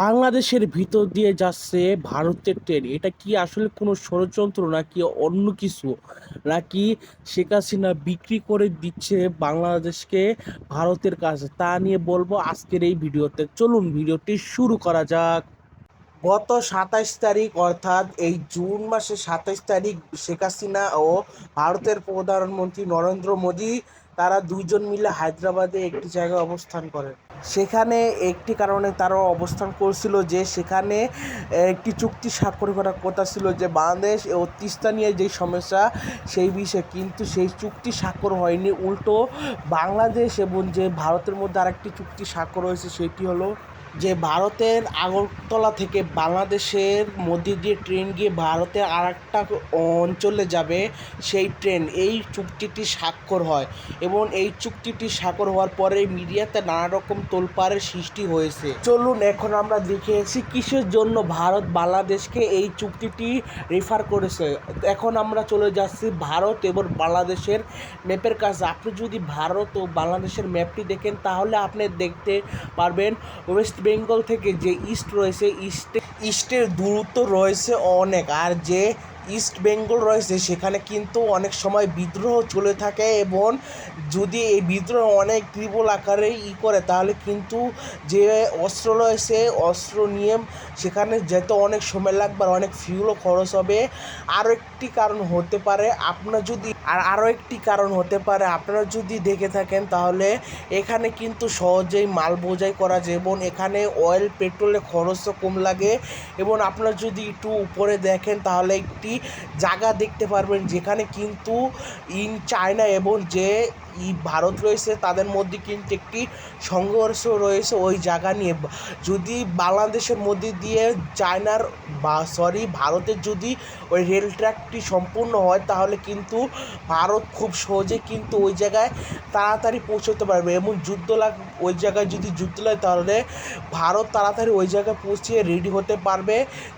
বাংলাদেশের ভিতর দিয়ে যাচ্ছে ভারতের ট্রেন। এটা কি আসলে কোনো ষড়যন্ত্র নাকি অন্য কিছু, নাকি শেখ হাসিনা বিক্রি করে দিচ্ছে বাংলাদেশকে ভারতের কাছে, তা নিয়ে বলবো আজকের এই ভিডিওতে। চলুন ভিডিওটি শুরু করা যাক। গত ২৭ তারিখ অর্থাৎ এই জুন মাসের ২৭ তারিখ শেখ হাসিনা ও ভারতের প্রধানমন্ত্রী নরেন্দ্র মোদী তারা দুইজন মিলে হায়দ্রাবাদে একটি জায়গায় অবস্থান করেন। সেখানে একটি কারণে তারা অবস্থান করছিল যে সেখানে একটি চুক্তি স্বাক্ষর করার কথা ছিল, যে বাংলাদেশ ও তিস্তা নিয়ে যে সমস্যা সেই বিষয়ে, কিন্তু সেই চুক্তি স্বাক্ষর হয়নি। উল্টো বাংলাদেশ এবং যে ভারতের মধ্যে আরেকটি চুক্তি স্বাক্ষর হয়েছে, সেটি হলো যে ভারতের আগরতলা থেকে বাংলাদেশের মধ্যে দিয়ে ট্রেন গিয়ে ভারতের আরেকটা অঞ্চলে যাবে, সেই ট্রেন। এই চুক্তিটি স্বাক্ষর হয় এবং এই চুক্তিটি স্বাক্ষর হওয়ার পরে মিডিয়াতে নানা রকম তোলপাড়ের সৃষ্টি হয়েছে। চলুন এখন আমরা দেখে এসেছি কিসের জন্য ভারত বাংলাদেশকে এই চুক্তিটি রেফার করেছে। এখন আমরা চলে যাচ্ছি ভারত এবং বাংলাদেশের ম্যাপের কাছে। আপনি যদি ভারত ও বাংলাদেশের ম্যাপটি দেখেন তাহলে আপনি দেখতে পারবেন ওয়েস্ট বেঙ্গল থেকে যে ইস্ট রয়েছে, ইস্টের দূরত্ব রয়েছে অনেক, আর যে ইস্ট বেঙ্গল রয়েছে সেখানে কিন্তু অনেক সময় বিদ্রোহ চলে থাকে, এবং যদি এই বিদ্রোহ অনেক তীব্র আকারে করে তাহলে কিন্তু যে অস্ত্র রয়েছে অস্ত্র নিয়ে সেখানে যেতে অনেক সময় লাগবে আর অনেক ফিউলও খরচ হবে। আরও একটি কারণ হতে পারে আপনারা যদি দেখে থাকেন তাহলে এখানে কিন্তু সহজেই মাল বোঝাই করা যায় এবং এখানে অয়েল পেট্রোলের খরচও কম লাগে। এবং আপনারা যদি একটু উপরে দেখেন তাহলে একটি জায়গা দেখতে পারবেন যেখানে কিন্তু চায়না এবং যে ভারত রয়েছে তাদের মধ্যে কিন্তু একটি সংঘর্ষ রয়েছে ওই জায়গা নিয়ে। যদি বাংলাদেশের মধ্যে দিয়ে ভারতের যদি ওই রেল ট্র্যাকটি সম্পূর্ণ হয় তাহলে কিন্তু ভারত খুব সহজে কিন্তু ওই জায়গায় তাড়াতাড়ি পৌঁছতে পারবে, এবং ওই জায়গায় যদি যুদ্ধ লাগে তাহলে ভারত তাড়াতাড়ি ওই জায়গায় পৌঁছে রেডি হতে পারবে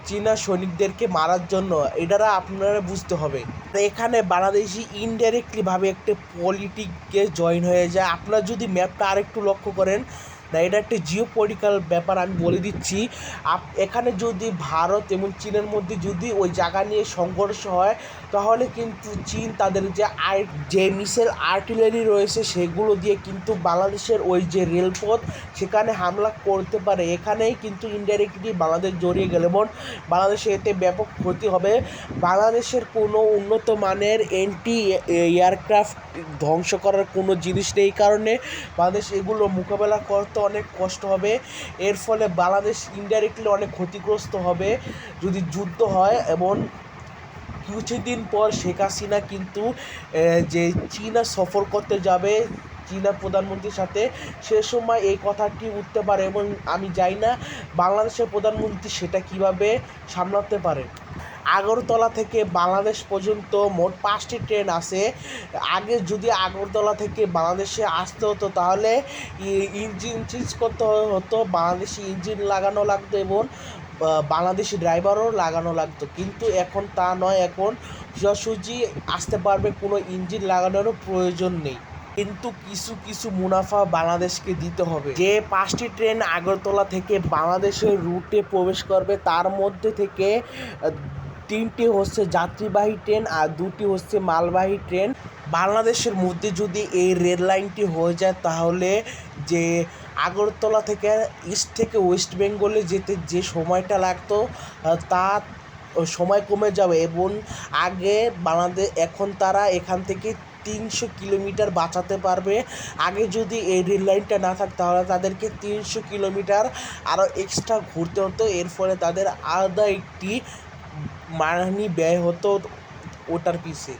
চীনা সৈনিকদেরকে মারার জন্য। এটা আপনারা বুঝতে হবে। এখানে বাংলাদেশি ইনডাইরেক্টলিভাবে একটা পলিটিকে জয়েন হয়ে যায়। আপনারা যদি ম্যাপটা আরেকটু লক্ষ্য করেন না, এটা একটা জিওপলিটিক্যাল ব্যাপার, আমি বলে দিচ্ছি। এখানে যদি ভারত এবং চীনের মধ্যে যদি ওই জায়গা নিয়ে সংঘর্ষ হয় তাহলে কিন্তু চীন তাদের যে মিসাইল আর্টিলারি রয়েছে সেগুলো দিয়ে কিন্তু বাংলাদেশের ওই যে রেলপথ সেখানে হামলা করতে পারে। এখানেই কিন্তু ইনডাইরেক্টলি বাংলাদেশ জড়িয়ে গেলে এবং বাংলাদেশে এতে ব্যাপক ক্ষতি হবে। বাংলাদেশের কোনো উন্নত মানের অ্যান্টি এয়ারক্রাফট ধ্বংস করার কোনো জিনিস নেই, কারণে বাংলাদেশ এগুলো মোকাবেলা করতে অনেক কষ্ট হবে। এর ফলে বাংলাদেশ ইনডাইরেক্টলি অনেক ক্ষতিগ্রস্ত হবে যদি যুদ্ধ হয়। এবং কিছুদিন পর শেখ হাসিনা কিন্তু যে চীনা সফর করতে যাবে চীনা প্রধানমন্ত্রীর সাথে, সে সময় এই কথাটি উঠতে পারে, এবং আমি জানি না বাংলাদেশের প্রধানমন্ত্রী সেটা কিভাবে সামলাতে পারে। আগরতলা থেকে বাংলাদেশ পর্যন্ত মোট 5টি ট্রেন আছে। আগে যদি আগরতলা থেকে বাংলাদেশে আসতে হতো তাহলে ইঞ্জিন চেঞ্জ করতে হতো, বাংলাদেশি ইঞ্জিন লাগানো লাগতো এবং বাংলাদেশি ড্রাইভারও লাগানো লাগতো, কিন্তু এখন তা নয়। এখন সোজাসুজি আসতে পারবে, কোনো ইঞ্জিন লাগানোরও প্রয়োজন নেই। কিন্তু কিছু মুনাফা বাংলাদেশকে দিতে হবে। যে 5টি ট্রেন আগরতলা থেকে বাংলাদেশের রুটে প্রবেশ করবে তার মধ্যে থেকে 3টি হচ্ছে যাত্রীবাহী ট্রেন আর 2টি হচ্ছে মালবাহী ট্রেন। বাংলাদেশের মধ্যে যদি এই রেল লাইনটি হয়ে যায় তাহলে যে আগরতলা থেকে ইস্ট থেকে ওয়েস্ট বেঙ্গলে যেতে যে সময়টা লাগতো তা সময় কমে যাবে, এবং এখন তারা এখান থেকে 300 কিলোমিটার বাঁচাতে পারবে। আগে যদি এই রেল লাইনটা না থাকতো তাহলে তাদেরকে 300 কিলোমিটার আরও এক্সট্রা ঘুরতে হতো। এর ফলে তাদের আলাদা একটি মানহানি ব্যয় হতো ওটার পিছে।